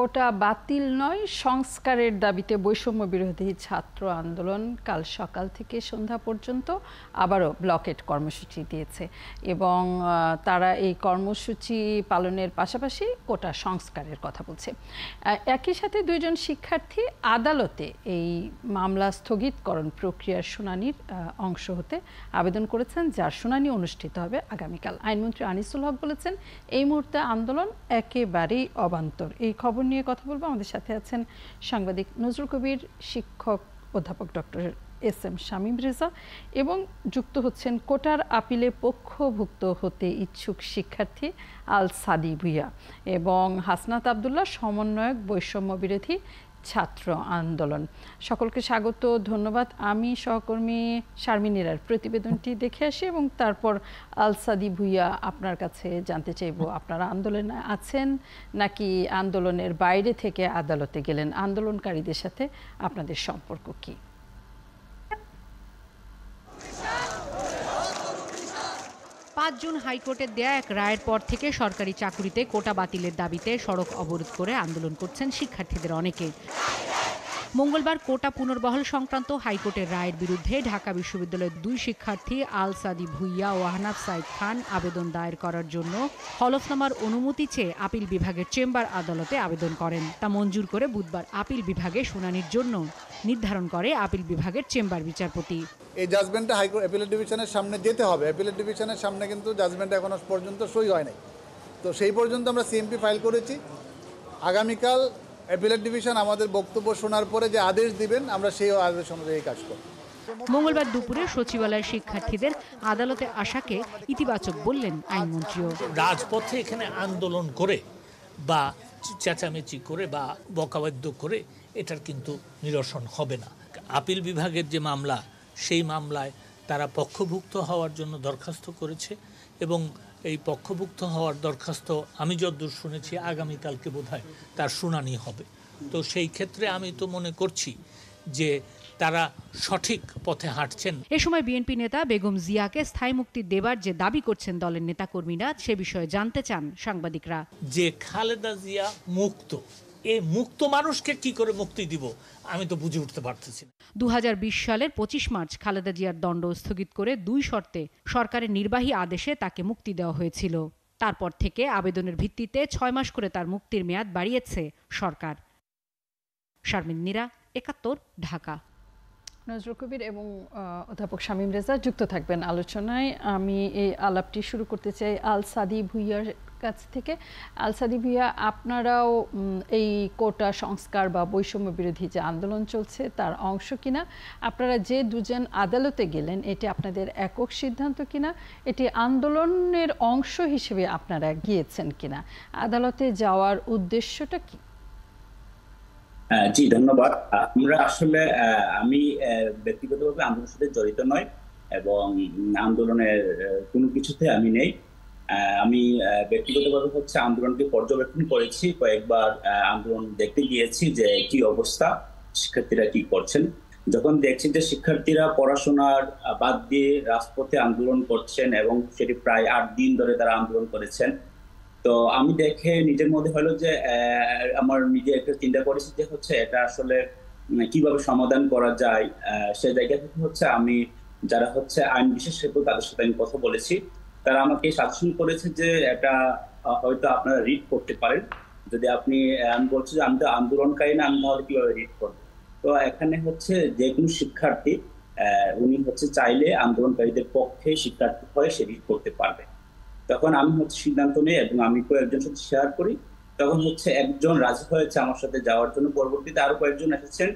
কোটা বাতিল নয়, সংস্কারের দাবিতে বৈষম্য বিরোধী ছাত্র আন্দোলন কাল সকাল থেকে সন্ধ্যা পর্যন্ত আবারও ব্লকেট কর্মসূচি দিয়েছে এবং তারা এই কর্মসূচি পালনের পাশাপাশি কোটা সংস্কারের কথা বলছে। একই সাথে দুইজন শিক্ষার্থী আদালতে এই মামলা স্থগিতকরণ প্রক্রিয়ার শুনানির অংশ হতে আবেদন করেছেন, যার শুনানি অনুষ্ঠিত হবে আগামীকাল। আইনমন্ত্রী আনিসুল হক বলেছেন, এই মুহূর্তে আন্দোলন একেবারেই অবান্তর। এই খবর নিয়ে কথা বলবো। আমাদের সাথে আছেন সাংবাদিক নজরুল কবির, শিক্ষক অধ্যাপক ডক্টর এস.এম. শামীম রেজা এবং যুক্ত হচ্ছেন কোটার আপিলে পক্ষভুক্ত হতে ইচ্ছুক শিক্ষার্থী আল সাদি ভুইয়া এবং হাসনাত আবদুল্লাহ, সমন্বয়ক বৈষম্য বিরোধী ছাত্র আন্দোলন। সকলকে স্বাগত, ধন্যবাদ। আমি সহকর্মী শারমিনীরার প্রতিবেদনটি দেখে আসি এবং তারপর আল সাদি ভুইয়া আপনার কাছে জানতে চাইব, আপনারা আন্দোলনে আছেন নাকি আন্দোলনের বাইরে থেকে আদালতে গেলেন? আন্দোলনকারীদের সাথে আপনাদের সম্পর্ক কি? ৫ জুন হাইকোর্টের দেয়া এক রায়ের পর থেকে সরকারি চাকুরিতে কোটা বাতিলের দাবিতে সড়ক অবরোধ করে আন্দোলন করছেন শিক্ষার্থীদের অনেকে। মঙ্গলবার কোটা পুনর্বহাল সংক্রান্ত হাইকোর্টের রায়ের বিরুদ্ধে ঢাকা বিশ্ববিদ্যালয়ের ২ শিক্ষার্থী আল সাদি ভুইয়া ও আহনাফ সাইদ খান আবেদন দায়ের করার জন্য হলফনামার অনুমতি চেয়ে আপিল বিভাগের চেম্বার আদালতে আবেদন করেন। তা মঞ্জুর করে বুধবার আপিল বিভাগে শুনানির জন্য নির্ধারণ করে আপিল বিভাগের চেম্বার বিচারপতি। এই জাজমেন্টটা হাইকোর্ট অ্যাপিলেট ডিভিশনের সামনে যেতে হবে। অ্যাপিলেট ডিভিশনের সামনে কিন্তু জাজমেন্ট এখনো পর্যন্ত সই হয় নাই। তো সেই পর্যন্ত আমরা সিএমপি ফাইল করেছি। আগামীকাল অ্যাপিলেট ডিভিশন আমাদের বক্তব্য শোনার পরে যে আদেশ দিবেন, আমরা সেই আদেশ অনুযায়ী কাজ করব। মঙ্গলবার দুপুরে সচিবালয়ের শিক্ষার্থীদের আদালতে আসাকে ইতিবাচক বললেন আইনমন্ত্রীও। রাজপথে এখানে আন্দোলন করে বা চেঁচামেচি করে বা বকাবাদ্য করে এটার কিন্তু নিরসন হবে না। আপিল বিভাগের যে মামলা, সেই মামলায় তারা পক্ষভুক্ত হওয়ার জন্য দরখাস্ত করেছে এবং এই পক্ষভুক্ত হওয়ার দরখাস্ত আমি যতদূর শুনেছি আগামীকালকে বোধহয় তার শুনানি হবে। তো সেই ক্ষেত্রে আমি তো মনে করছি যে তারা সঠিক পথে হাঁটছেন। এ সময় বিএনপি নেতা বেগম জিয়াকে স্থায়ী মুক্তি দেবার যে দাবি করছেন দলের নেতাকর্মীরা, সে বিষয়ে জানতে চান সাংবাদিকরা। যে খালেদা জিয়া মুক্ত, এই মুক্ত মানুষকে কি করে মুক্তি দিব আমি তো বুঝে উঠতে পারতেছি না। ২০২০ সালের ২৫ মার্চ খালেদা জিয়ার দণ্ড স্থগিত করে ২ শর্তে সরকারের নির্বাহী আদেশে তাকে মুক্তি দেওয়া হয়েছিল। তারপর থেকে আবেদনের ভিত্তিতে ৬ মাস করে তার মুক্তির মেয়াদ বাড়িয়েছে সরকার। শারমিনীরা, ৭১, ঢাকা। নজরুল কবির এবং অধ্যাপক শামীম রেজা যুক্ত থাকবেন আলোচনায়। আমি এই আলাপটি শুরু করতে চাই আল সাদি ভুইয়ার কাছ থেকে। আল সাদি ভুইয়া, আপনারাও এই কোটা সংস্কার বা বৈষম্য বিরোধী যে আন্দোলন চলছে তার অংশ কিনা? আপনারা যে দুজন আদালতে গেলেন, এটি আপনাদের একক সিদ্ধান্ত কিনা? এটি আন্দোলনের অংশ হিসেবে আপনারা গিয়েছেন কিনা? আদালতে যাওয়ার উদ্দেশ্যটা কি? জি, ধন্যবাদ। আমরা আসলে আমি ব্যক্তিগতভাবে আন্দোলনের সাথে জড়িত নয় এবং আন্দোলনের কোনো কিছুতে আমি নেই। আমি ব্যক্তিগতভাবে আন্দোলনকে পর্যবেক্ষণ করেছি, কয়েকবার আন্দোলন দেখতে গিয়েছি যে কি অবস্থা, শিক্ষার্থীরা কি করছেন। যখন দেখছি যে শিক্ষার্থীরা পড়াশোনার বাদ দিয়ে রাজপথে আন্দোলন করছেন এবং সেটি প্রায় ৮ দিন ধরে তারা আন্দোলন করেছেন, তো আমি দেখে নিজের মধ্যে হলো যে আমার নিজে একটা চিন্তা করেছি যে এটা আসলে কিভাবে সমাধান করা যায়। সে জায়গা থেকে আমি যারা আইন বিশেষজ্ঞ তাদের সাথে আমি কথা বলেছি। তারা আমাকে সাজেশন করেছে যে এটা হয়তো আপনারা রিড করতে পারেন। যদি আপনি, আমি বলছি যে আমি তো আন্দোলনকারী না, আমি তাহলে কিভাবে রিড করবো? তো এখানে যে কোনো শিক্ষার্থী উনি চাইলে আন্দোলনকারীদের পক্ষে শিক্ষার্থী হয়ে সে রিড করতে পারবে। তখন আমি সিদ্ধান্ত নিই এবং আমি কয়েকজনের সাথে শেয়ার করি। তখন একজন রাজি হয়েছে আমার সাথে যাওয়ার জন্য। পরবর্তীতে আরো কয়েকজন এসেছেন।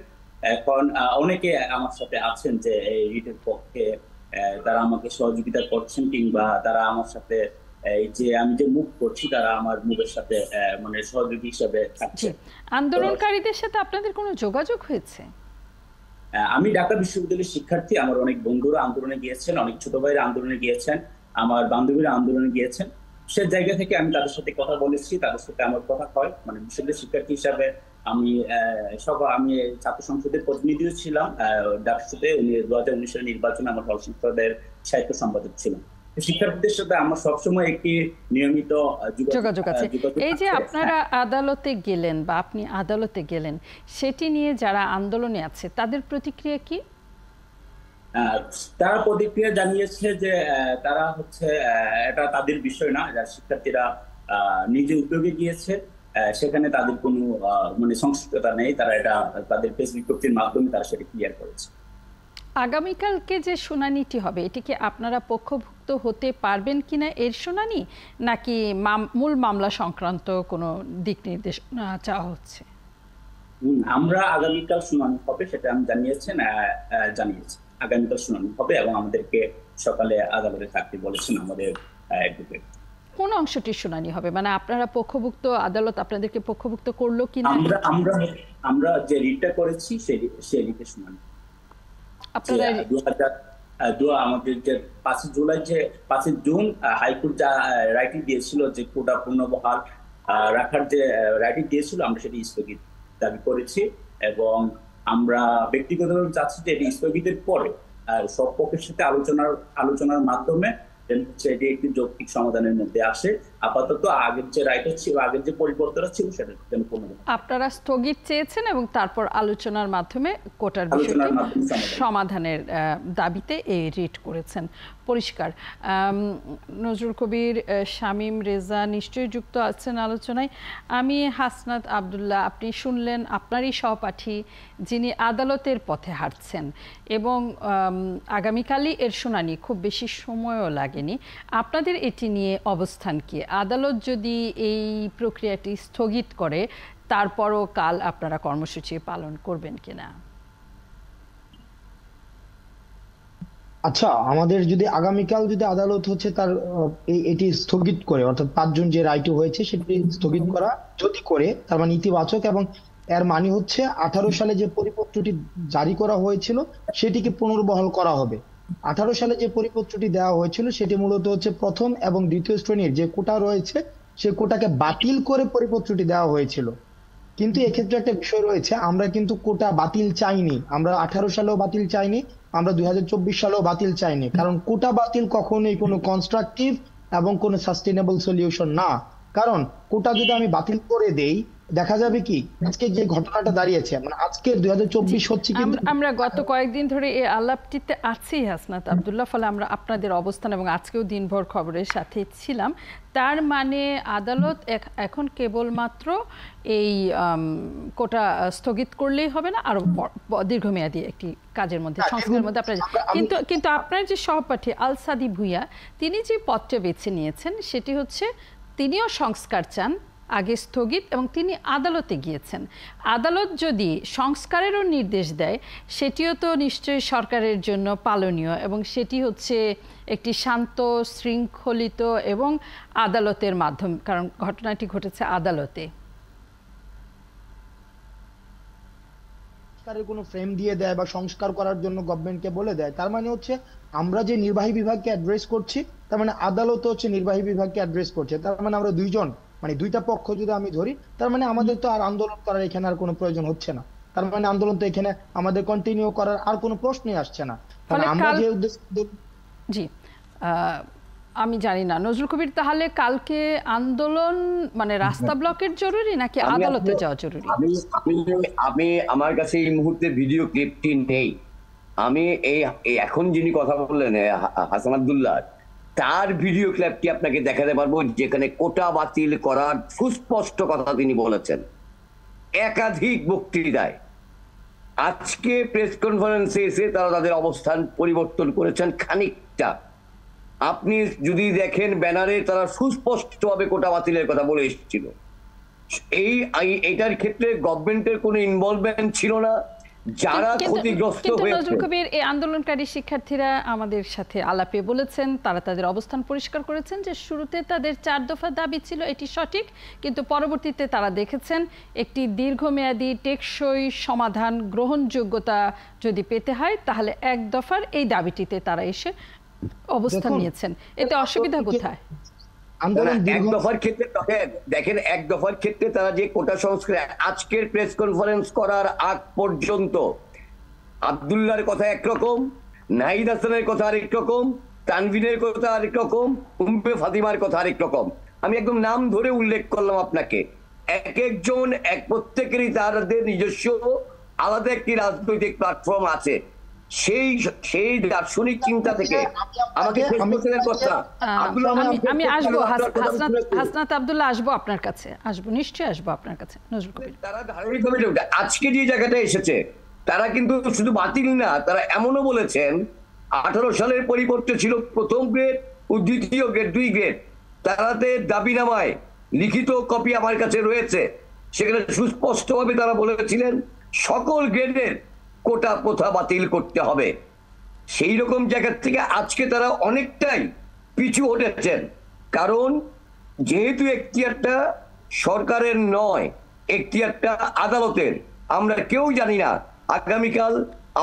এখন অনেকে আমার সাথে আছেন যে এই রিটের পক্ষে, তারা আমাকে সহযোগিতা করছেন কিংবা তারা আমার সাথে এই যে আমি যে মুভ করছি তারা আমার মুভের সাথে মানে সহযোগী হিসেবে থাকছে। আন্দোলনকারীদের সাথে আপনাদের কোনো যোগাযোগ হয়েছে? আমি ঢাকা বিশ্ববিদ্যালয়ের শিক্ষার্থী, আমার অনেক বন্ধুরা আন্দোলনে গিয়েছেন, অনেক ছোট ভাইরা আন্দোলনে গিয়েছেন, আমার বান্ধবীরা আন্দোলনে গিয়েছেন। সে জায়গা থেকে আমি তাদের সাথে কথা বলেছি, তাদের সাথে আমার কথা হয়। মানে বিশ্ববিদ্যালয়ের শিক্ষার্থী হিসাবে আমি ছাত্র সংসদের প্রতিনিধিও ছিলাম ডাকসুতে। 2019 সালের নির্বাচনে আমার হল সংসদের সাহিত্য সম্পাদক ছিলাম। শিক্ষার্থীদের সাথে আমরা সবসময় একটি নিয়মিত যোগাযোগ আছে। এই যে আপনারা আদালতে গেলেন বা আপনি আদালতে গেলেন, সেটি নিয়ে যারা আন্দোলনে আছে তাদের প্রতিক্রিয়া কি? তারা প্রতিক্রিয়া জানিয়েছে যে তারা হচ্ছে এটা তাদের বিষয় না, শিক্ষার্থীরা নিজে উদ্যোগে গিয়েছে, সেখানে তাদের কোনো মানে সংশ্লিষ্টতা নেই, তারা এটা তাদের ফেসবুক বিজ্ঞপ্তির মাধ্যমে তারা সেটা ক্লিয়ার করেছে। আগামীকালকে যে শুনানিটি হবে, এটি কি আপনারা পক্ষভুক্ত হতে পারবেন কিনা এর শুনানি, নাকি মূল মামলা সংক্রান্ত কোনো দিক নির্দেশনা চাওয়া হচ্ছে? আমরা আগামীকাল শুনানি হবে সেটা আমি জানিয়েছি, আগামীকাল শুনানি হবে এবং আমাদেরকে সকালে আদালতে থাকতে বলেছেন আমাদের অ্যাডভোকেট। কোন অংশটির শুনানি হবে, মানে আপনারা পক্ষভুক্ত, আদালত আপনাদেরকে পক্ষভুক্ত করলো কিনা? আমরা যে রিটটা করেছি সেই রিটে শুনানি। আপনারা আমাদের যে 5 জুলাই যে 5 জুন হাইকোর্ট যা রাইটিং দিয়েছিল যে কোটা পুনর্বহাল রাখার যে রাইটিং দিয়েছিল, আমরা সেটি স্থগিত দাবি করেছি এবং আমরা ব্যক্তিগতভাবে চাচ্ছি যে এটি স্থগিতের পরে সব পক্ষের সাথে আলোচনার মাধ্যমে এটি একটি যৌক্তিক সমাধানের মধ্যে আসে। আপাতত আগের যে রাইট ছিল, আগের যে পরিবর্তন ছিল সেটা যেন আপনারা স্থগিত চেয়েছেন এবং তারপর আলোচনার মাধ্যমে কোটার বিষয়টি সমাধানের দাবিতে এই রিট করেছেন। পরিষ্কার। নজরুল কবির, শামীম রেজা নিশ্চয়ই যুক্ত আছেন আলোচনায়। আমি হাসনাত আব্দুল্লাহ, আপনি শুনলেন আপনারই সহপাঠী যিনি আদালতের পথে হাঁটছেন এবং আগামীকালই এর শুনানি, খুব বেশি সময়ও লাগেনি। আপনাদের এটি নিয়ে অবস্থান কি? আদালত যদি এই প্রক্রিয়াটি স্থগিত করে তারপরও কাল আপনারা কর্মসূচি পালন করবেন কিনা? আচ্ছা, আমাদের যদি আগামীকাল যদি আদালত হচ্ছে তার এটি স্থগিত করে, অর্থাৎ 5 জুন যে রায়টি হয়েছে সেটি স্থগিত করা যদি করে, তার মানে ইতিবাচক, এবং এর মানে হচ্ছে 18 সালে যে পরিপত্রটি জারি করা হয়েছিল সেটিকে পুনর্বহাল করা হবে। 18 সালে যে পরিপত্রটি দেওয়া হয়েছিল সেটি মূলত হচ্ছে প্রথম এবং দ্বিতীয় শ্রেণীর যে কোটা রয়েছে সে কোটাকে বাতিল করে পরিপত্রটি দেওয়া হয়েছিল। কিন্তু এক্ষেত্রে একটা বিষয় রয়েছে, আমরা কিন্তু কোটা বাতিল চাইনি, আমরা 18 সালেও বাতিল চাইনি, আমরা 2024 সালেও বাতিল চাইনি, কারণ কোটা বাতিল কখনোই কোনো কনস্ট্রাকটিভ এবং কোনো সাস্টেনেবল সলিউশন না। কারণ কোটা যদি আমি বাতিল করে দেই, দেখা যাবে কি আজকে যে ঘটনাটা দাঁড়িয়েছে, মানে আজকে 2024 হচ্ছে, কিন্তু আমরা গত কয়েকদিন ধরে এই আলাপটিতে আছি হাসনাত আব্দুল্লাহ, ফলে আমরা আপনাদের অবস্থান এবং আজকেও দিনভর খবরের সাথে ছিলাম। তার মানে আদালত এখন কেবলমাত্র এই কোটা স্থগিত করলেই হবে না, আরো দীর্ঘমেয়াদী একটি কাজের মধ্যে, সংস্কারের মধ্যে আপনার কিন্তু আপনার যে সহপাঠী আলসাদি ভুইয়া, তিনি যে পথটা বেছে নিয়েছেন সেটি হচ্ছে তিনিও সংস্কার চান, আগে স্থগিত, এবং তিনি আদালতে গিয়েছেন। আদালত যদি সংস্কারেরও নির্দেশ দেয় সেটিও তো নিশ্চয়ই সরকারের জন্য পালনীয়, এবং সেটি হচ্ছে একটি শান্ত শৃঙ্খলিত এবং আদালতের মাধ্যমে, কারণ ঘটনাটি ঘটেছে আদালতে। সংস্কারের কোনো ফ্রেম দিয়ে দেয় বা সংস্কার করার জন্য গভর্নমেন্টকে বলে দেয়, তার মানে হচ্ছে আমরা যে নির্বাহী বিভাগকে অ্যাড্রেস করছি, তার মানে আদালত হচ্ছে নির্বাহী বিভাগকে অ্যাড্রেস করছে। তার মানে আমরা দুইজন, মানে দুইটা পক্ষ যদি আমি ধরি, তার মানে আমাদের তো আর আন্দোলন করার এখানে আর কোনো প্রয়োজন হচ্ছে না। তার মানে আন্দোলন তো এখানে আমাদের কন্টিনিউ করার আর কোনো প্রশ্নই আসছে না। কারণ আমরা যে উদ্দেশ্য, জি আমি জানি না নজরুল কবির, তাহলে কালকে আন্দোলন মানে রাস্তা ব্লকের জরুরি নাকি আদালতে যাওয়া জরুরি? আমি আমার কাছে এই মুহূর্তে ভিডিও ক্লিপটি নেই। আমি এই এখন যিনি কথা বললেন হাসান আব্দুল্লাহ, তার ভিডিও ক্লিপটি আপনাকে দেখাতে পারবো, যেখানে কোটা বাতিল করার সুস্পষ্ট কথা তিনি বলেছেন একাধিক বক্তৃতায়। আজকে প্রেস কনফারেন্সে এসে তারা তাদের অবস্থান পরিবর্তন করেছেন খানিকটা। আপনি যদি দেখেন ব্যানারে তারা সুস্পষ্টভাবে কোটা বাতিলের কথা বলে এসেছিল। এইটার ক্ষেত্রে গভর্নমেন্টের কোনো ইনভলভমেন্ট ছিল না। যারা ক্ষতিগ্রস্ত হয়েছে, কবির, এই আন্দোলনকারী শিক্ষার্থীরা আমাদের সাথে আলাপে বলেছেন, তারা তাদের অবস্থান পরিষ্কার করেছেন যে শুরুতে তাদের 4 দফা দাবি ছিল, এটি সঠিক, কিন্তু পরবর্তীতে তারা দেখেছেন একটি দীর্ঘমেয়াদী টেকসই সমাধান, গ্রহণযোগ্যতা যদি পেতে হয় তাহলে 1 দফার এই দাবিটিতে তারা এসে অবস্থান নিয়েছেন। এতে অসুবিধা কোথায়? এক দফার ক্ষেত্রে দেখেন, 1 দফার ক্ষেত্রে তারা যে কোটা সংস্কার, আজকের প্রেস কনফারেন্স করার আগ পর্যন্ত আব্দুল্লাহর কথা একরকম, নাহিদ হাসানের কথা আরেক রকম, তানভীরের কথা আরেক রকম, উম্মে ফাতিমার কথা আরেক রকম। আমি একদম নাম ধরে উল্লেখ করলাম আপনাকে। এক একজন প্রত্যেকেরই তাদের নিজস্ব আলাদা একটি রাজনৈতিক প্ল্যাটফর্ম আছে। সেই দার্শনিক চিন্তা থেকে আমাকে আমি আসবো হাসনাত আব্দুল্লাহ, আসবো আপনার কাছে, আসবো নিশ্চয়ই আসবো আপনার কাছে। নজরুল কবির, তারা ধারাবাহিকভাবে আজকে যে জায়গাটা এসেছে, তারা কিন্তু শুধু বাতিল না, তারা এমনও বলেছেন 18 সালের পরিবর্তে ছিল প্রথম গ্রেড ও দ্বিতীয় গ্রেড, 2 গ্রেড। তাদের দাবিনামায় লিখিত কপি আমার কাছে রয়েছে, সেখানে সুস্পষ্টভাবে তারা বলেছিলেন সকল গ্রেডের কোটা প্রথা বাতিল করতে হবে। সেই রকম জায়গা থেকে আজকে তারা অনেকটাই পিছু হটেছেন, কারণ যেহেতু এখতিয়ারটা সরকারের নয়, এখতিয়ারটা আদালতের। আমরা কেউ জানি না আগামীকাল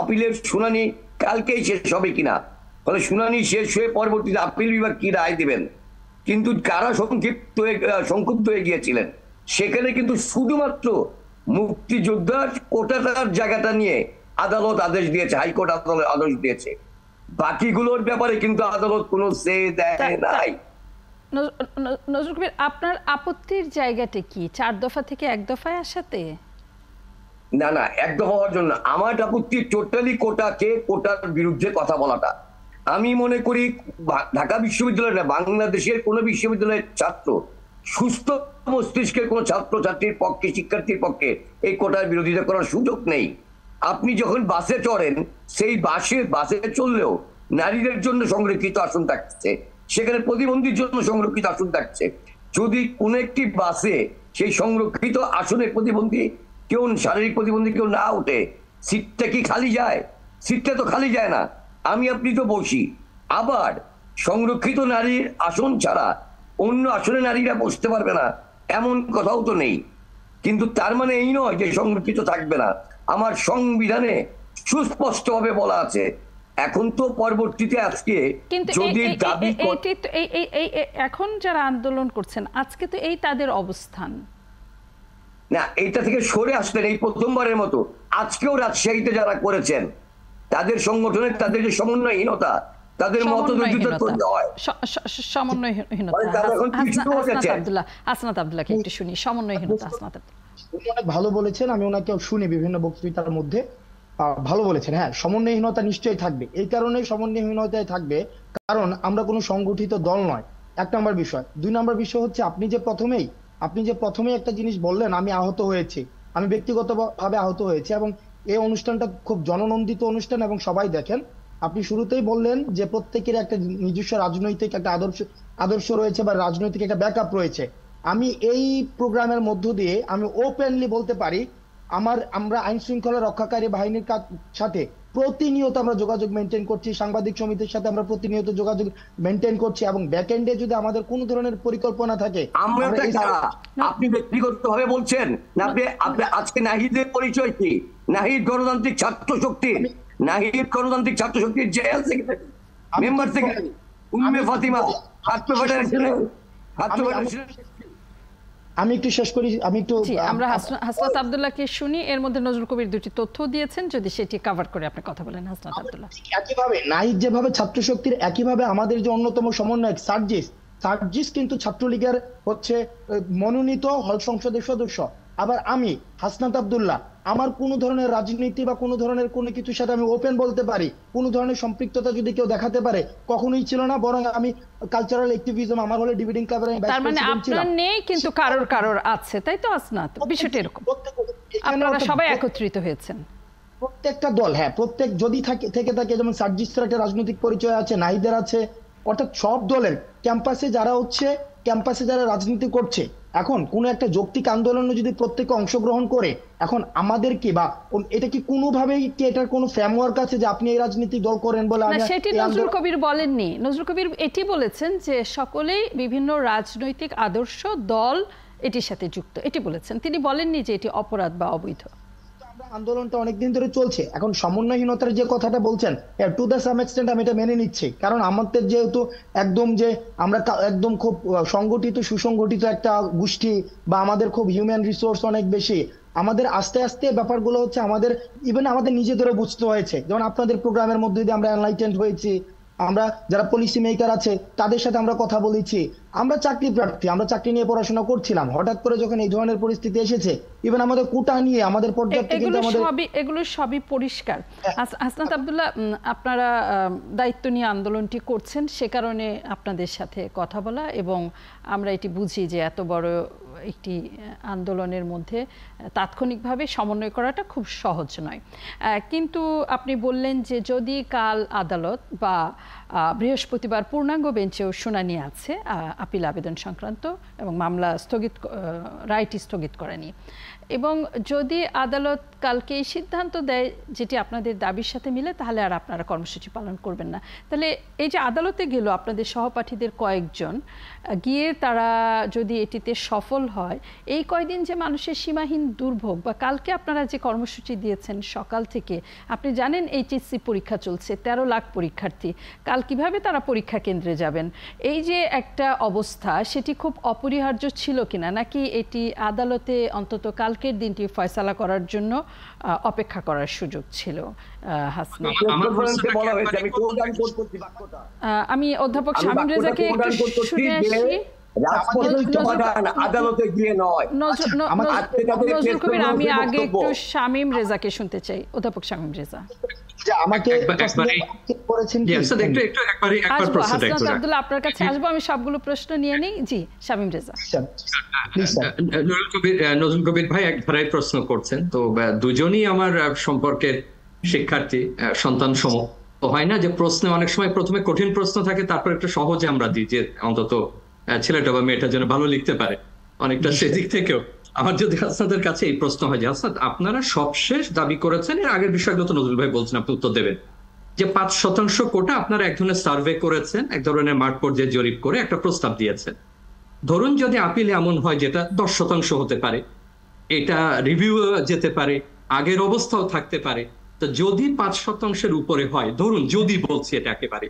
আপিলের শুনানি কালকেই শেষ হবে কিনা, ফলে শুনানি শেষ হয়ে পরবর্তীতে আপিল বিভাগ কি রায় দেবেন। কিন্তু কারা সংক্ষুব্ধ হয়ে গিয়েছিলেন, সেখানে কিন্তু শুধুমাত্র মুক্তিযোদ্ধার কোটাটার জায়গাটা নিয়ে আদালত আদেশ দিয়েছে, হাইকোর্ট আদালত আদেশ দিয়েছে। বাকিগুলোর ব্যাপারে কিন্তু আদালত কোনো সে দেয় নাই। নজরুল কবির, আপনার আপত্তির জায়গাটা কি 4 দফা থেকে 1 দফায় আসাতে? না, এক দফা হওয়ার জন্য আমার আপত্তি টোটালি কোটার বিরুদ্ধে কথা বলাটা। আমি মনে করি ঢাকা বিশ্ববিদ্যালয় না, বাংলাদেশের কোন বিশ্ববিদ্যালয়ের ছাত্র, সুস্থ মস্তিষ্কের কোন ছাত্রছাত্রীর পক্ষে, শিক্ষার্থীর পক্ষে এই কোটার বিরোধিতা করার সুযোগ নেই। আপনি যখন বাসে চড়েন, সেই বাসে চললেও নারীদের জন্য সংরক্ষিত আসন থাকছে, সেখানে প্রতিবন্ধীর জন্য সংরক্ষিত আসন থাকছে। যদি কোন একটি বাসে সেই সংরক্ষিত আসনে প্রতিবন্ধী কেউ, শারীরিক প্রতিবন্ধী কেউ না ওঠে, সিটটা কি খালি যায়? সিটটা তো খালি যায় না, আমি আপনি তো বসি। আবার সংরক্ষিত নারীর আসন ছাড়া অন্য আসনে নারীরা বসতে পারবে না, এমন কথাও তো নেই। কিন্তু তার মানে এই নয় যে সংরক্ষিত থাকবে না। আমার সংবিধানে সুস্পষ্টভাবে বলা আছে। এখন তো পরবর্তীতে আজকে যদি দাবি, এখন যারা আন্দোলন করছেন আজকে তো এই তাদের অবস্থান না, এইটা থেকে সরে আসলেন এই প্রথমবারের মতো। আজকেও রাজশাহীতে যারা করেছেন, তাদের সংগঠনের তাদের যে সমন্বয়হীনতা, তাদের মতদ্বৈধতা হয়, হাসনাত আব্দুল্লাহকে একটু শুনি। সমন্বয়হীনতা, হাসনাত উনি অনেক ভালো বলেছেন, আমি ওনাকে শুনি বিভিন্ন বক্তৃতার মধ্যে, ভালো বলেছেন। হ্যাঁ, সমন্বয়হীনতা নিশ্চয়ই থাকবে। এই কারণে সমন্বয়হীনতায় থাকবে কারণ আমরা কোনো সংগঠিত দল নয়, 1 নম্বর বিষয়। 2 নম্বর বিষয় হচ্ছে আপনি যে প্রথমেই একটা জিনিস বললেন, আমি আহত হয়েছি, আমি ব্যক্তিগতভাবে আহত হয়েছি, এবং এই অনুষ্ঠানটা খুব জননন্দিত অনুষ্ঠান এবং সবাই দেখেন। আপনি শুরুতেই বললেন যে প্রত্যেকের একটা নিজস্ব রাজনৈতিক একটা আদর্শ রয়েছে বা রাজনৈতিক একটা ব্যাকআপ রয়েছে। আমি এই প্রোগ্রামের মধ্য দিয়ে আমি ওপেনলি বলতে পারি, আমরা আইন শৃঙ্খলা রক্ষাকারী বাহিনীর সাথে প্রতিনিয়ত আমরা যোগাযোগ মেনটেন করছি, সাংবাদিক সমিতির সাথে আমরা প্রতিনিয়ত যোগাযোগ মেনটেন করছি, এবং ব্যাকএন্ডে যদি আমাদের কোনো ধরনের পরিকল্পনা থাকে। আপনি ব্যক্তিগতভাবে বলছেন না, আপনি আজকে নাহিদের পরিচয় কি? নাহিদ গণতান্ত্রিক ছাত্র শক্তির general secretary, member secretary, Umme Fatima ছাত্র ফেডারেশনের। আমি একটু শেষ করি, আমরা হাসনাত আব্দুল্লাহকে শুনি। এর মধ্যে নজরুল কবির 2টি তথ্য দিয়েছেন, যদি সেটি কভার করে আপনি কথা বলেন। হাসনাত আব্দুল্লাহ, একইভাবে নাহিদ যেভাবে ছাত্র শক্তির, একইভাবে আমাদের যে অন্যতম সমন্বয়ক সার্জিস কিন্তু ছাত্রলীগের হচ্ছে মনোনীত হল সংসদের সদস্য। আবার আমি হাসনাত আব্দুল্লাহ, আমার কোনো ধরনের রাজনীতি বা কোনো ধরনের কোনো কিছুর সাথে আমি ওপেন বলতে পারি, কোনো ধরনের সম্পৃক্ততা যদি কেউ দেখাতে পারে, কখনোই ছিল না। বরং আমি কালচারাল অ্যাক্টিভিজম, আমার হলে ডিবেটিং ক্লাবের তার মানে আপনার নেই কিন্তু কারোর আছে, তাই তো হাসনাত? বিষয়টা এরকম, আপনারা সবাই একত্রিত হয়েছেন প্রত্যেকটা দল। হ্যাঁ, প্রত্যেক যদি থেকে থাকে, যেমন সার্জিসের একটা রাজনৈতিক পরিচয় আছে, নাহিদের আছে, অর্থাৎ সব দলের ক্যাম্পাসে যারা রাজনীতি করছে, এখন কোন একটা যৌক্তিক আন্দোলনে যদি প্রত্যেকে অংশগ্রহণ করে, এখন আমাদের কি বা এটা কি কোনোভাবেই কি এটার কোনো ফ্রেমওয়ার্ক আছে যে আপনি এই রাজনীতি দল করেন বলে? সেটি নজরুল কবির বলেননি। নজরুল কবির এটি বলেছেন যে সকলেই বিভিন্ন রাজনৈতিক আদর্শ দল এটির সাথে যুক্ত, এটি বলেছেন। তিনি বলেননি যে এটি অপরাধ বা অবৈধ। আন্দোলনটা অনেকদিন ধরে চলছে। এখন সমন্বয়হীনতার যে কথাটা বলছেন, টু দ্য সাম এক্সটেন্ট আমি এটা মেনে নিচ্ছি, কারণ আমাদের যেহেতু আমরা একদম খুব সংগঠিত সুসংগঠিত একটা গোষ্ঠী, বা আমাদের খুব হিউম্যান রিসোর্স অনেক বেশি, আমাদের আস্তে আস্তে ব্যাপারগুলো হচ্ছে আমাদের নিজেদেরও বুঝতে হয়েছে। যেমন আপনাদের প্রোগ্রামের মধ্যে দিয়ে আমরা এনলাইটেন্ড হয়েছি, আমরা যারা পলিসি মেকার আছে তাদের সাথে আমরা কথা বলেছি। আমরা চাকরি প্রার্থী, আমরা চাকরি নিয়ে পড়াশোনা করছিলাম, হঠাৎ করে যখন এই ধরনের পরিস্থিতি এসেছে, ইভেন আমাদের কোটা নিয়ে আমাদের পর্যাপ্ত কিন্তু এগুলো সবই পরিষ্কার। হাসনাত আব্দুল্লাহ, আপনারা দায়িত্ব নিয়ে আন্দোলনটি করছেন, সে কারণে আপনাদের সাথে কথা বলা, এবং আমরা এটি বুঝি যে এত বড় একটি আন্দোলনের মধ্যে তাৎক্ষণিকভাবে সমন্বয় করাটা খুব সহজ নয়। কিন্তু আপনি বললেন যে যদি কাল আদালত বা বৃহস্পতিবার পূর্ণাঙ্গ বেঞ্চেও শুনানি আছে আপিল আবেদন সংক্রান্ত এবং মামলা রায়টি স্থগিত করা নিয়ে, এবং যদি আদালত কালকে এই সিদ্ধান্ত দেয় যেটি আপনাদের দাবির সাথে মিলে, তাহলে আর আপনারা কর্মসূচি পালন করবেন না। তাহলে এই যে আদালতে গেল আপনাদের সহপাঠীদের কয়েকজন গিয়ে, তারা যদি এটিতে সফল হয়, এই কয়দিন যে মানুষের সীমাহীন দুর্ভোগ, বা কালকে আপনারা যে কর্মসূচি দিয়েছেন সকাল থেকে, আপনি জানেন এইচএসসি পরীক্ষা চলছে, 13 লাখ পরীক্ষার্থী, কাল কিভাবে তারা পরীক্ষা কেন্দ্রে যাবেন, এই যে একটা অবস্থা, সেটি খুব অপরিহার্য ছিল কিনা, নাকি এটি আদালতে অন্তত কালকের দিনটি ফয়সালা করার জন্য অপেক্ষা করার সুযোগ ছিল? হাসনাত, আমি অধ্যাপক শামীম রেজাকে একটু শুনে আসি। আদালতে গিয়ে নয়, নজরুল কবির, আমি আগে একটু শামীম রেজাকে শুনতে চাই। অধ্যাপক শামীম রেজা আমাকে আব্দুল্লাহ, আপনার কাছে আসবো, আমি সবগুলো প্রশ্ন নিয়ে নিই। জি, শামীম রেজা। নজরুল কবির ভাই এক ধারায় প্রশ্ন করছেন, তো দুজনই আমার সম্পর্কের শিক্ষার্থী, সন্তান সম। হয় না যে প্রশ্নে অনেক সময় প্রথমে কঠিন প্রশ্ন থাকে, তারপর একটু সহজে আমরা দিই যে অন্তত ছেলেটা বা মেয়েটা যেন ভালো লিখতে পারে, অনেকটা সেদিক থেকেও। আমার যদি হাসনাদের কাছে এই প্রশ্ন হয় যে হাসনাত, আপনারা সবশেষ দাবি করেছেন, এর আগের বিষয়গুলো তো নজরুল ভাই বলছেন, আপনি উত্তর দেবেন, যে 5% কোটা আপনারা এক ধরনের সার্ভে করেছেন, এক ধরনের মাঠ পর্যায়ে জরিপ করে একটা প্রস্তাব দিয়েছেন। ধরুন যদি আপিলে এমন হয় যেটা 10% হতে পারে, এটা রিভিউ যেতে পারে, আগের অবস্থাও থাকতে পারে, তো যদি 5%-এর উপরে হয়, ধরুন যদি বলছি এটা একেবারে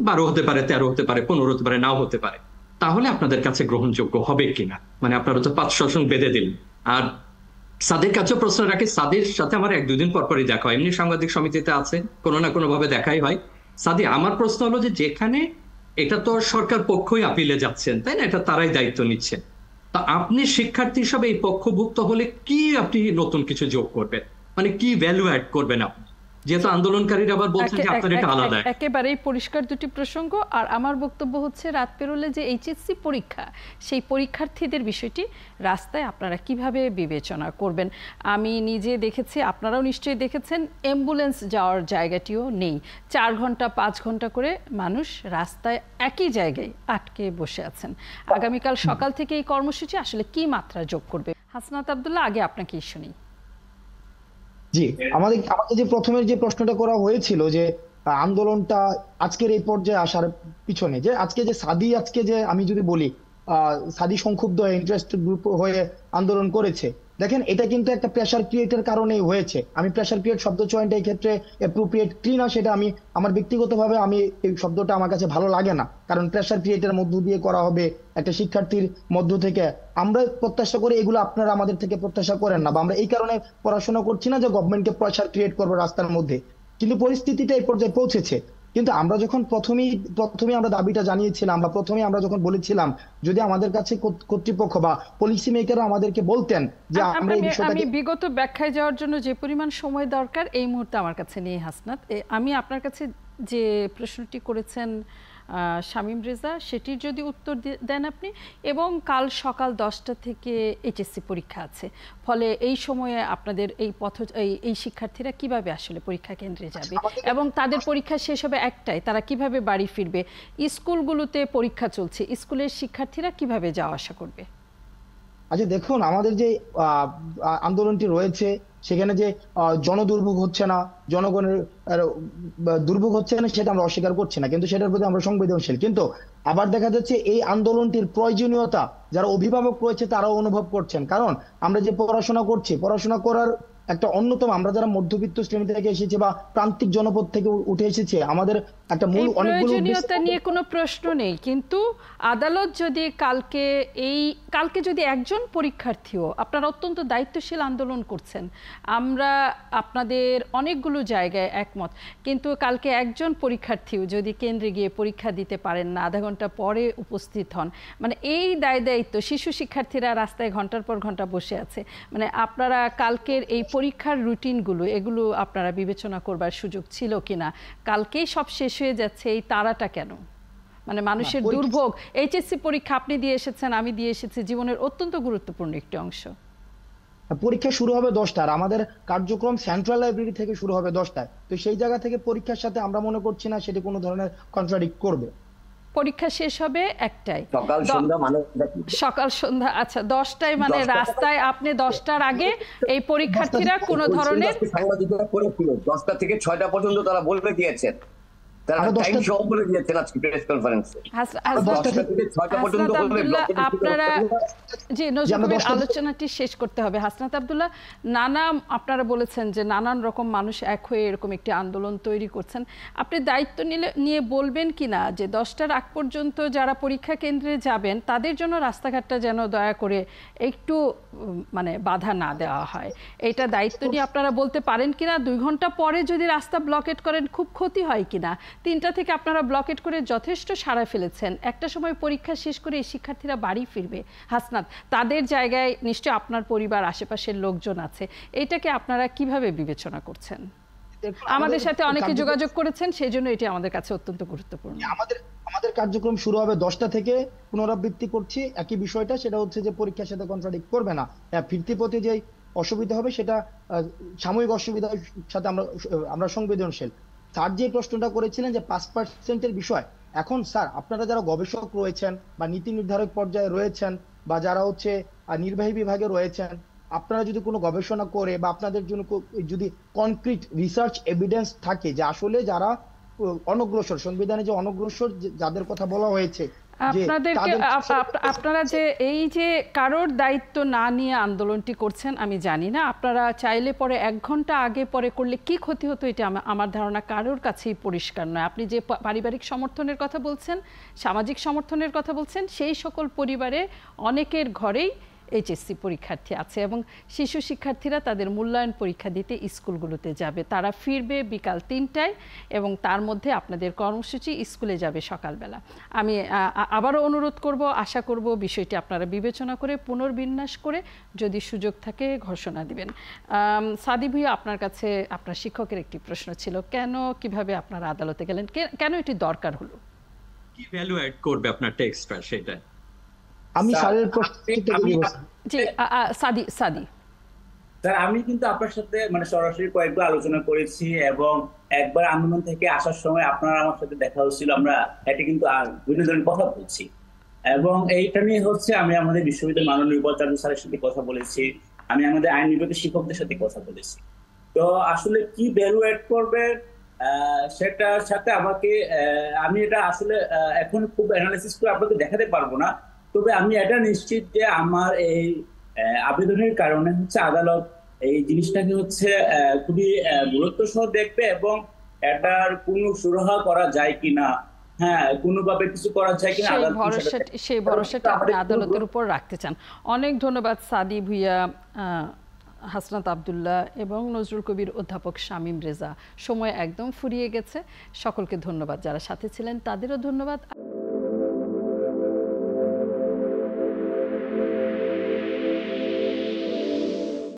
12 হতে পারে, 13 হতে পারে, 15 হতে পারে, নাও হতে পারে, তাহলে আপনাদের কাছে গ্রহণযোগ্য হবে কিনা? মানে আপনারা তো 5% বেঁধে দিলেন। আর সাদের কাছে প্রশ্ন রাখি, সাদের সাথে আমার 1-2 দিন পরপরই দেখা হয়, এমনি সাংবাদিক সমিতিতে আছে, কোনো না কোনো ভাবে দেখাই হয়। সাদি, আমার প্রশ্ন হলো যে যেখানে এটা তো সরকার পক্ষই আপিলে যাচ্ছেন, তাই না, এটা তারাই দায়িত্ব নিচ্ছেন, তা আপনি শিক্ষার্থী হিসাবে এই পক্ষভুক্ত হলে কি আপনি নতুন কিছু যোগ করবেন, মানে কি ভ্যালু অ্যাড করবেন আপনি, যেহেতু আন্দোলনকারীরা আবার বলছেন যে আপনার এটা আলাদা? একেবারেই পরিষ্কার দুটি প্রসঙ্গ। আর আমার বক্তব্য হচ্ছে, রাত পেরোলে যে এইচএসসি পরীক্ষা, সেই পরীক্ষার্থীদের বিষয়টি রাস্তায় আপনারা কিভাবে বিবেচনা করবেন? আমি নিজে দেখেছি, আপনারাও নিশ্চয়ই দেখেছেন, অ্যাম্বুলেন্স যাওয়ার জায়গাটিও নেই, 4 ঘন্টা 5 ঘন্টা করে মানুষ রাস্তায় একই জায়গায় আটকে বসে আছেন। আগামীকাল সকাল থেকে এই কর্মসূচি আসলে কি মাত্রা যোগ করবে? হাসনাত আব্দুল্লাহ, আগে আপনাকেই শুনি। জি, আমাকে যে প্রথমের যে প্রশ্নটা করা হয়েছিল যে আন্দোলনটা আজকের এই পর্যায়ে আসার পিছনে, যে আজকে যে সাদি, আজকে যে আমি যদি বলি সাদি সংক্ষুব্ধ হয়ে, ইন্টারেস্টেড গ্রুপ হয়ে আন্দোলন করেছে, দেখেন এটা কিন্তু একটা প্রেশার ক্রিয়েটের কারণেই হয়েছে। আমি প্রেশার ক্রিয়েট শব্দ চয়নটা এই ক্ষেত্রে অ্যাপ্রোপ্রিয়েট কি না সেটা আমি আমার ব্যক্তিগতভাবে আমি এই শব্দটা আমার কাছে ভালো লাগে না, কারণ প্রেশার ক্রিয়েটের মধ্য দিয়ে করা হবে একটা শিক্ষার্থীর মধ্য থেকে। আমরা প্রত্যাশা করি এগুলো আপনারা আমাদের থেকে প্রত্যাশা করেন না, বা আমরা এই কারণে পড়াশোনা করছি না যে গভর্নমেন্টকে প্রেশার ক্রিয়েট করবো রাস্তার মধ্যে, কিন্তু পরিস্থিতিটা এই পর্যায়ে পৌঁছেছে। কিন্তু আমরা যখন প্রথমেই আমরা দাবিটা জানিয়েছিলাম, বা প্রথমেই আমরা যখন বলেছিলাম, যদি আমাদের কাছে কর্তৃপক্ষ বা পলিসি মেকাররা আমাদেরকে বলতেন যে আমরা এই বিষয়টা, আমি বিগত ব্যাখ্যায় যাওয়ার জন্য যে পরিমাণ সময় দরকার এই মুহূর্তে আমার কাছে নেই হাসনাত। আমি আপনার কাছে যে প্রশ্নটি করেছেন শামীম রেজা, সেটির যদি উত্তর দেন আপনি, এবং কাল সকাল 10টা থেকে এইচএসসি পরীক্ষা আছে, ফলে এই সময়ে আপনাদের এই শিক্ষার্থীরা কিভাবে আসলে পরীক্ষা কেন্দ্রে যাবে, এবং তাদের পরীক্ষা শেষ হবে একটাই, তারা কিভাবে বাড়ি ফিরবে? স্কুলগুলোতে পরীক্ষা চলছে, স্কুলের শিক্ষার্থীরা কিভাবে যাওয়া আসা করবে? আচ্ছা দেখুন, আমাদের যে আন্দোলনটি রয়েছে সেখানে যে জনদুর্ভোগ হচ্ছে না, জনগণের দুর্ভোগ হচ্ছে না, সেটা আমরা অস্বীকার করছি না, কিন্তু সেটার প্রতি আমরা সংবেদনশীল। কিন্তু আবার দেখা যাচ্ছে এই আন্দোলনটির প্রয়োজনীয়তা যারা অভিভাবক রয়েছে তারাও অনুভব করছেন, কারণ আমরা যে পড়াশোনা করছি, পড়াশোনা করার একটা অন্যতম, আমরা যারা মধ্যবিত্ত শ্রেণী থেকে এসেছি বা প্রান্তিক জনপদ থেকে উঠে এসেছে, আমাদের একটা মূল অনেকগুলো প্রয়োজনীয়তা নিয়ে কোনো প্রশ্ন নেই, কিন্তু আদালত যদি কালকে যদি একজন পরীক্ষার্থীও, আপনারা অত্যন্ত দায়িত্বশীল আন্দোলন করছেন, আমরা আপনাদের অনেকগুলো জায়গায় একমত, কিন্তু কালকে একজন পরীক্ষার্থীও যদি কেন্দ্রে গিয়ে পরীক্ষা দিতে পারেন না, আধা ঘন্টা পরে উপস্থিত হন, মানে এই দায়িত্ব, শিশু শিক্ষার্থীরা রাস্তায় ঘন্টার পর ঘন্টা বসে আছে, মানে আপনারা কালকের এই পরীক্ষার রুটিনগুলো এগুলো আপনারা বিবেচনা করবার সুযোগ ছিল কিনা? কালকেই সব শেষ হয়ে যাচ্ছে, এই তাড়াটা কেন? মানে মানুষের দুর্ভোগ। এইচএসসি পরীক্ষা আপনি দিয়ে এসেছেন, আমি দিয়ে এসেছি, জীবনের অত্যন্ত গুরুত্বপূর্ণ একটি অংশ। পরীক্ষা শুরু হবে 10টায়, আমাদের কার্যক্রম সেন্ট্রাল লাইব্রেরি থেকে শুরু হবে 10টায়। তো সেই জায়গা থেকে পরীক্ষার সাথে আমরা মনে করছি না সেটি কোনো ধরনের কন্ট্রাডিক্ট করবে। পরীক্ষা শেষ হবে 1টায়, সকাল সন্ধ্যা। আচ্ছা, 10টায় মানে রাস্তায় আপনি 10টার আগে এই পরীক্ষার্থীরা কোনো ধরনের 10টা থেকে 6টা পর্যন্ত তারা বলবে দিয়েছেন, আলোচনাটি শেষ করতে হবে। হাসনাত আব্দুল্লাহ, আপনারা বলেছেন যে নানান রকম মানুষ এক হয়ে এরকম একটি আন্দোলন তৈরি করছেন, আপনি দায়িত্ব নিয়ে বলবেন কিনা যে 10টার আগ পর্যন্ত যারা পরীক্ষা কেন্দ্রে যাবেন তাদের জন্য রাস্তাঘাটটা যেন দয়া করে একটু মানে বাধা না দেওয়া হয়, এটা দায়িত্ব নিয়ে আপনারা বলতে পারেন কিনা? 2 ঘন্টা পরে যদি রাস্তা ব্লকেট করেন খুব ক্ষতি হয় কিনা? 3টা থেকে আপনারা ব্লকেট করে যথেষ্ট সাড়া ফেলেছেন, একটা সময় পরীক্ষা শেষ করে এই শিক্ষার্থীরা বাড়ি ফিরবে। হাসনাত, তাদের জায়গায় নিশ্চয় আপনার পরিবার, আশেপাশের লোকজন আছে, এটাকে আপনারা কিভাবে বিবেচনা করছেন? আমাদের সাথে অনেকে যোগাযোগ করেছেন, সেই জন্য এটি আমাদের কাছে অত্যন্ত গুরুত্বপূর্ণ। আমাদের কার্যক্রম শুরু হবে 10টা থেকে, পুনরাবৃত্তি করছি একই বিষয়টা, সেটা হচ্ছে যে পরীক্ষার সাথে কন্ট্রাডিক্ট করবে না। ফিরতি পথে যে অসুবিধা হবে সেটা সাময়িক অসুবিধার সাথে আমরা সংবেদনশীল। স্যার যে প্রশ্নটা করেছিলেন যে 5%-এর বিষয়, এখন স্যার আপনারা যারা গবেষক রয়েছেন বা নীতি নির্ধারক পর্যায়ে রয়েছেন বা যারা হচ্ছে নির্বাহী বিভাগে রয়েছেন, আপনারা যদি কোনো গবেষণা করে বা আপনাদের জন্য যদি কনক্রিট রিসার্চ এভিডেন্স থাকে যে আসলে যারা অনগ্রসর, সংবিধানে যে অনগ্রসর যাদের কথা বলা হয়েছে, আপনারা যে এই যে কারোর দায়িত্ব না নিয়ে আন্দোলনটি করছেন আমি জানি না, আপনারা চাইলে পরে 1 ঘন্টা আগে পরে করলে কি ক্ষতি হতো এটা আমার ধারণা কারোর কাছেই পরিষ্কার নয়। আপনি যে পারিবারিক সমর্থনের কথা বলছেন, সামাজিক সমর্থনের কথা বলছেন, সেই সকল পরিবারে অনেকের ঘরেই এইচএসসি পরীক্ষার্থী আছে এবং শিশু শিক্ষার্থীরা তাদের মূল্যায়ন পরীক্ষা দিতে স্কুলগুলোতে যাবে, তারা ফিরবে বিকাল 3টায় এবং তার মধ্যে আপনাদের কর্মসূচি স্কুলে যাবে সকালবেলা। আমি আবারও অনুরোধ করব, আশা করব বিষয়টি আপনারা বিবেচনা করে পুনর্বিন্যাস করে যদি সুযোগ থাকে ঘোষণা দিবেন। সাদি ভুঁইয়া, আপনার কাছে আপনার শিক্ষকের একটি প্রশ্ন ছিল, কিভাবে আপনারা আদালতে গেলেন, কেন এটি দরকার হলো? কি ভ্যালু অ্যাড করবে আপনার টেক্সটটা সেটা? আমি স্যারের সাদি স্যার, আমি কিন্তু আপনার সাথে মানে সরাসরি কয়েকবার আলোচনা করেছি এবং একবার আন্দোলন থেকে আসার সময় আপনারা আমার সাথে দেখা হয়েছিল, আমরা এটা কিন্তু বিভিন্ন ধরনের কথা বলছি এবং এইটা নিয়ে হচ্ছে আমি আমাদের বিশ্ববিদ্যালয়ের মাননীয় উপাচার্য স্যারের সাথে কথা বলেছি, আমি আমাদের আইন বিভাগের শিক্ষকদের সাথে কথা বলেছি। তো আসলে কি ভ্যালু অ্যাড করবে সেটার সাথে আমি এটা আসলে এখন খুব অ্যানালাইসিস করে আপনাকে দেখাতে পারবো না, তবে আমি এটা নিশ্চিত যে আমার এই আবেদনের কারণে হচ্ছে আদালত এই জিনিসটাকে হচ্ছে খুবই গুরুত্ব সহ দেখবে এবং এটার কোনো সুরাহা করা যায় কিনা, কোনোভাবে কিছু করা যায় কিনা, সেই ভরসাটা আপনি আদালতের উপর রাখতে চান। অনেক ধন্যবাদ সাদি ভুঁইয়া, হাসনাত আব্দুল্লাহ এবং নজরুল কবির অধ্যাপক শামীম রেজা। সময় একদম ফুরিয়ে গেছে, সকলকে ধন্যবাদ, যারা সাথে ছিলেন তাদেরও ধন্যবাদ।